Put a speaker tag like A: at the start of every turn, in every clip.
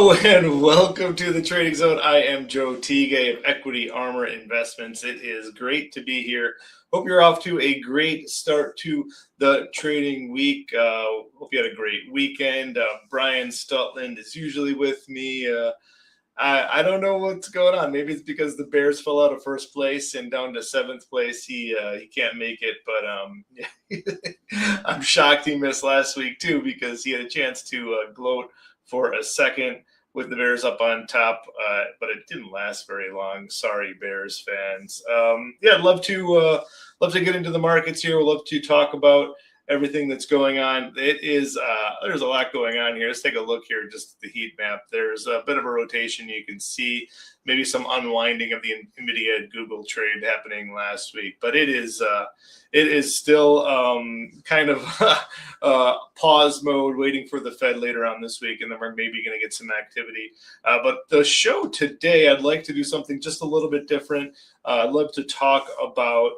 A: Hello and welcome to the Trading Zone. I am Joe Teague of Equity Armor Investments. It is great to be here. Hope you're off to a great start to the trading week. Hope you had a great weekend. Brian Stutland is usually with me. I don't know what's going on. Maybe it's because the Bears fell out of first place and down to seventh place. He can't make it, but I'm shocked he missed last week too, because he had a chance to gloat for a second with the Bears up on top, but it didn't last very long. Sorry, Bears fans. I'd love to get into the markets here. We'd love to talk about everything that's going on. It is there's a lot going on here. Let's take a look here, just at the heat map. There's a bit of a rotation. You can see maybe some unwinding of the NVIDIA Google trade happening last week, but it is still kind of pause mode, waiting for the Fed later on this week, and then we're maybe going to get some activity. But the show today, I'd like to do something just a little bit different. I'd love to talk about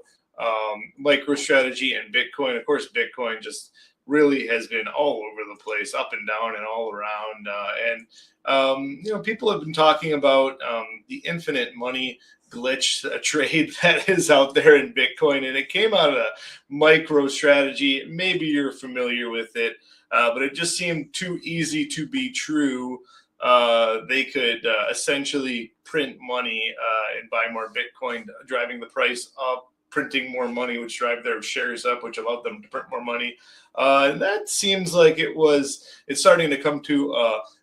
A: MicroStrategy and Bitcoin. Of course, Bitcoin just really has been all over the place, up and down and all around. People have been talking about the infinite money glitch trade that is out there in Bitcoin, and it came out of MicroStrategy. Maybe you're familiar with it, but it just seemed too easy to be true. They could essentially print money and buy more Bitcoin, driving the price up, printing more money, which drive their shares up, which allowed them to print more money. And that seems like it's starting to come to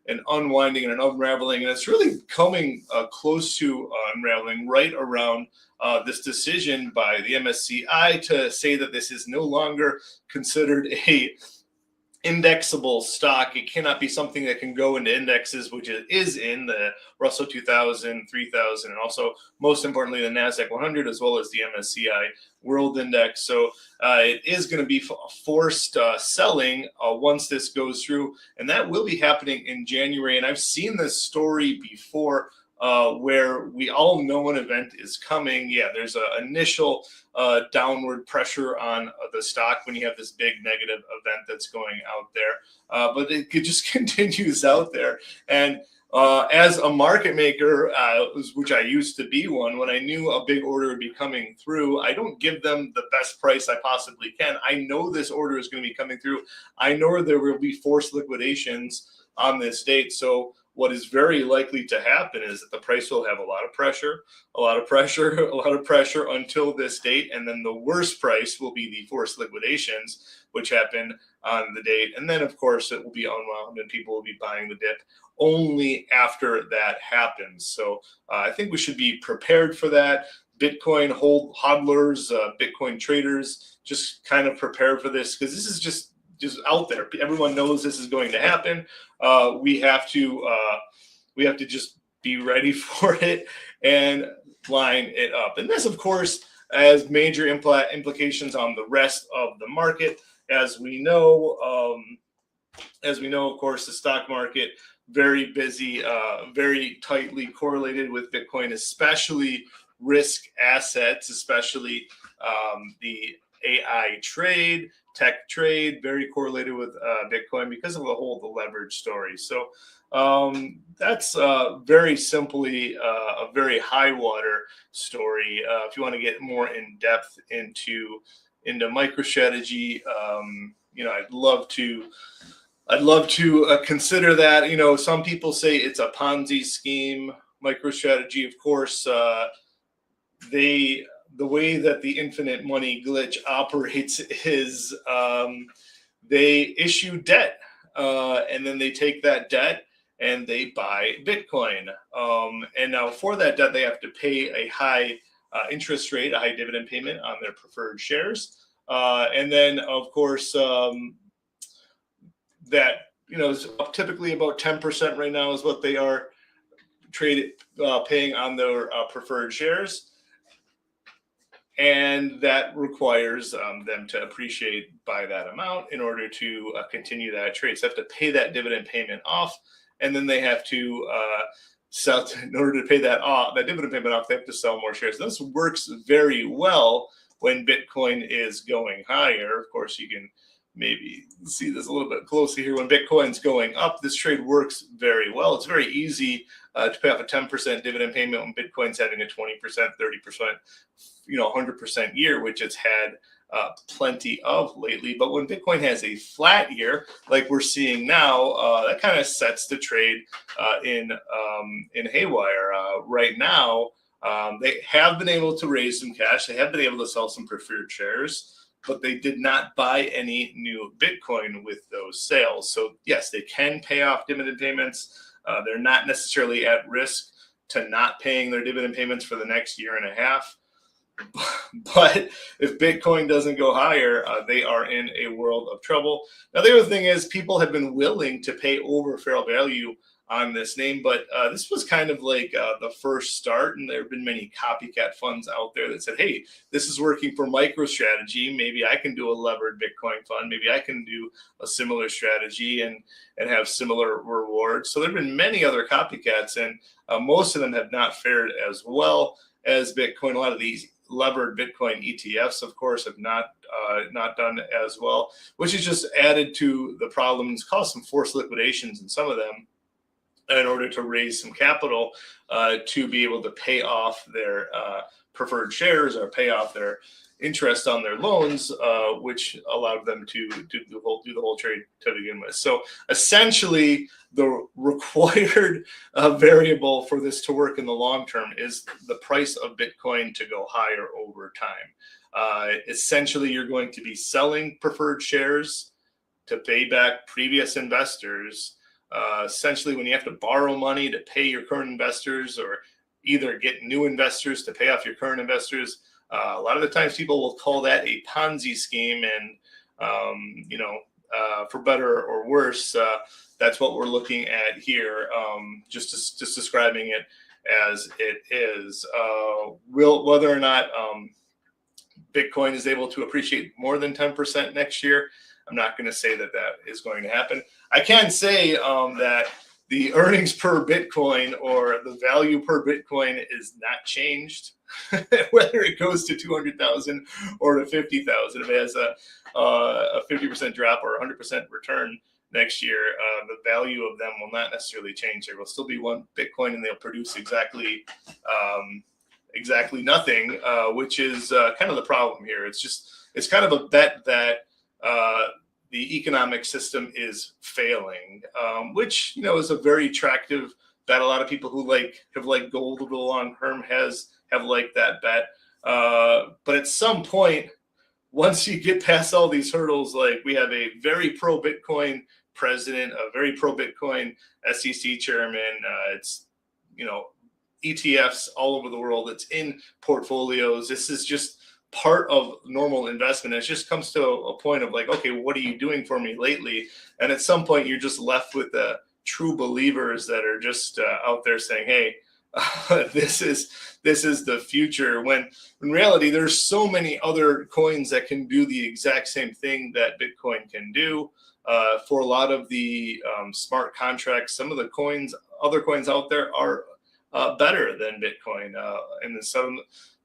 A: an unwinding and an unraveling, and it's really coming close to unraveling right around this decision by the MSCI to say that this is no longer considered a indexable stock. It cannot be something that can go into indexes, which it is in the Russell 2000, 3000, and also, most importantly, the NASDAQ 100, as well as the MSCI World Index. So it is going to be forced selling once this goes through, and that will be happening in January. And I've seen this story before, where we all know an event is coming. Yeah, there's an initial downward pressure on the stock when you have this big negative event that's going out there, but it just continues out there. And as a market maker, which I used to be one, when I knew a big order would be coming through, I don't give them the best price I possibly can. I know this order is going to be coming through. I know there will be forced liquidations on this date. So what is very likely to happen is that the price will have a lot of pressure until this date. And then the worst price will be the forced liquidations, which happen on the date. And then, of course, it will be unwound and people will be buying the dip only after that happens. So I think we should be prepared for that. Bitcoin hodlers, Bitcoin traders, just kind of prepare for this, because this is just out there. Everyone knows this is going to happen. We have to just be ready for it and line it up. And this, of course, has major implications on the rest of the market. As we know, of course, the stock market very busy, very tightly correlated with Bitcoin, especially risk assets, especially the AI trade, tech trade, very correlated with Bitcoin because of the leverage story. So that's very simply a very high water story. If you want to get more in depth into MicroStrategy, I'd love to consider that. Some people say it's a Ponzi scheme. MicroStrategy, of course, the way that the infinite money glitch operates is they issue debt, and then they take that debt and they buy Bitcoin. And now for that debt, they have to pay a high interest rate, a high dividend payment on their preferred shares. And then, of course, that is typically about 10% right now is what they are paying on their preferred shares. And that requires them to appreciate by that amount in order to continue that trade. So they have to pay that dividend payment off, and then they have to sell. In order to pay that dividend payment off, they have to sell more shares. And this works very well when Bitcoin is going higher. Of course, you can maybe see this a little bit closely here. When Bitcoin's going up, this trade works very well. It's very easy to pay off a 10% dividend payment when Bitcoin's having a 20%, 30%, 100% year, which it's had plenty of lately. But when Bitcoin has a flat year, like we're seeing now, that kind of sets the trade in haywire. Right now, they have been able to raise some cash. They have been able to sell some preferred shares, but they did not buy any new Bitcoin with those sales. So yes, they can pay off dividend payments. They're not necessarily at risk to not paying their dividend payments for the next year and a half. But if Bitcoin doesn't go higher, they are in a world of trouble. Now, the other thing is people have been willing to pay over fair value on this name, but this was kind of like the first start, and there have been many copycat funds out there that said, hey, this is working for MicroStrategy. Maybe I can do a levered Bitcoin fund. Maybe I can do a similar strategy and have similar rewards. So there have been many other copycats, and most of them have not fared as well as Bitcoin. A lot of these levered Bitcoin ETFs, of course, have not done as well, which has just added to the problems, caused some forced liquidations in some of them in order to raise some capital to be able to pay off their preferred shares or pay off their interest on their loans, which allowed them to do the whole trade to begin with. So essentially, the required variable for this to work in the long term is the price of Bitcoin to go higher over time. Essentially, you're going to be selling preferred shares to pay back previous investors. Essentially, when you have to borrow money to pay your current investors or either get new investors to pay off your current investors, a lot of the times people will call that a Ponzi scheme. And, for better or worse, that's what we're looking at here, just describing it as it is. Whether or not Bitcoin is able to appreciate more than 10% next year, I'm not going to say that is going to happen. I can say that the earnings per Bitcoin or the value per Bitcoin is not changed, whether it goes to 200,000 or to 50,000. If it has a 50% drop or 100% return next year, the value of them will not necessarily change. There will still be one Bitcoin, and they'll produce exactly nothing, which is kind of the problem here. It's kind of a bet that the economic system is failing, which is a very attractive bet. A lot of people who have liked gold over the long term have liked that bet. But at some point, once you get past all these hurdles, like we have a very pro Bitcoin president, a very pro Bitcoin SEC chairman, it's ETFs all over the world. It's in portfolios. This is just part of normal investment. It just comes to a point of like, okay, what are you doing for me lately? And at some point, you're just left with the true believers that are just out there saying, hey, this is the future. When in reality, there's so many other coins that can do the exact same thing that Bitcoin can do. For a lot of the smart contracts, some of the other coins out there are better than Bitcoin. And then some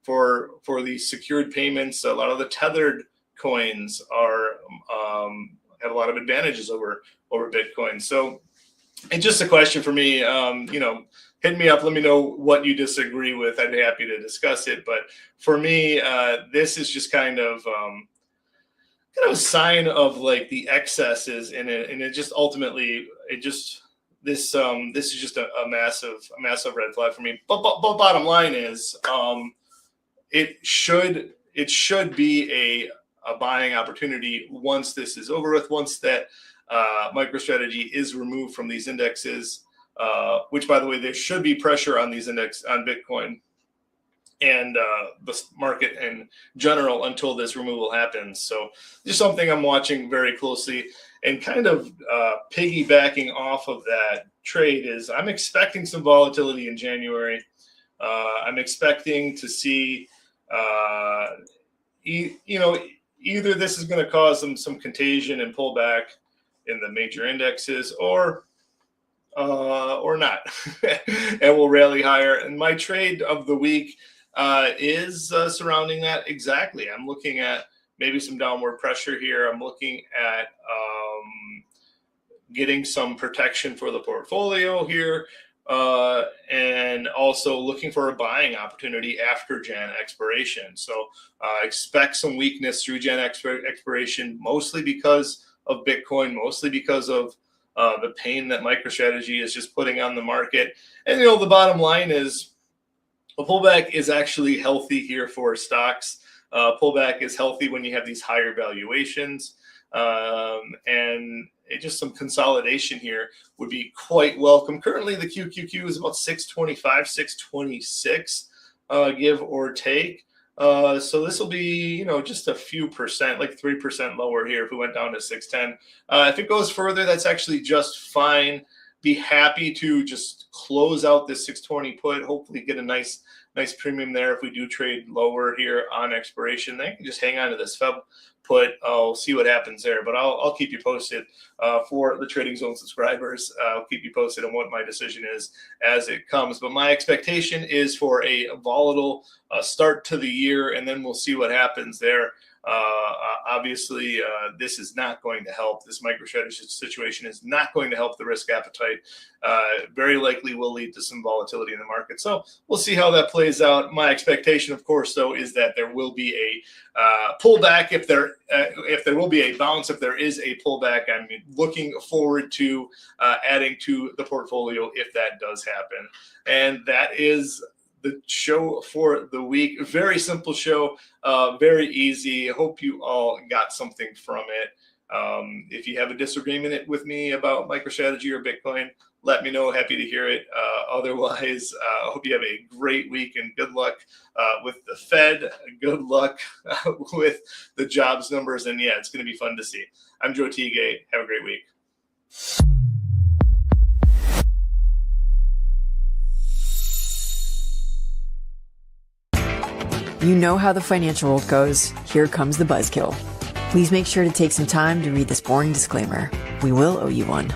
A: for the secured payments, a lot of the tethered coins have a lot of advantages over Bitcoin. So it's just a question for me. Hit me up. Let me know what you disagree with. I'd be happy to discuss it. But for me, this is just kind of a sign of like the excesses in it, and it just ultimately this is just a massive red flag for me. But bottom line is, it should be a buying opportunity once this is over with. Once that MicroStrategy is removed from these indexes, which by the way, there should be pressure on these on Bitcoin and the market in general until this removal happens. So just something I'm watching very closely. And kind of piggybacking off of that trade is I'm expecting some volatility in January. I'm expecting to see, either this is going to cause some contagion and pullback in the major indexes, or not, and we'll rally higher. And my trade of the week is surrounding that exactly. I'm looking at maybe some downward pressure here. I'm looking at getting some protection for the portfolio here, and also looking for a buying opportunity after Jan expiration. So expect some weakness through Jan expiration, mostly because of Bitcoin, mostly because of the pain that MicroStrategy is just putting on the market. And, the bottom line is a pullback is actually healthy here for stocks. Pullback is healthy when you have these higher valuations. And just some consolidation here would be quite welcome. Currently, the QQQ is about 625, 626, give or take. So this will be, just a few percent, like 3% lower here if we went down to 610. If it goes further, that's actually just fine. Be happy to just close out this 620 put, hopefully get a nice premium there if we do trade lower here on expiration. Then you can just hang on to this Feb put. I'll see what happens there, but I'll keep you posted for the Trading Zone subscribers. I'll keep you posted on what my decision is as it comes. But my expectation is for a volatile start to the year, and then we'll see what happens there. Obviously, this is not going to help. This MicroStrategy situation is not going to help the risk appetite. Very likely will lead to some volatility in the market. So we'll see how that plays out. My expectation, of course, though, is that there will be a pullback. If there will be a bounce, if there is a pullback, I'm looking forward to adding to the portfolio if that does happen. And that is the show for the week. Very simple show, very easy. Hope you all got something from it. If you have a disagreement with me about MicroStrategy or Bitcoin, let me know. Happy to hear it. Otherwise, I hope you have a great week and good luck with the Fed. Good luck with the jobs numbers. And yeah, it's going to be fun to see. I'm Joe Teagay. Have a great week.
B: You know how the financial world goes. Here comes the buzzkill. Please make sure to take some time to read this boring disclaimer. We will owe you one.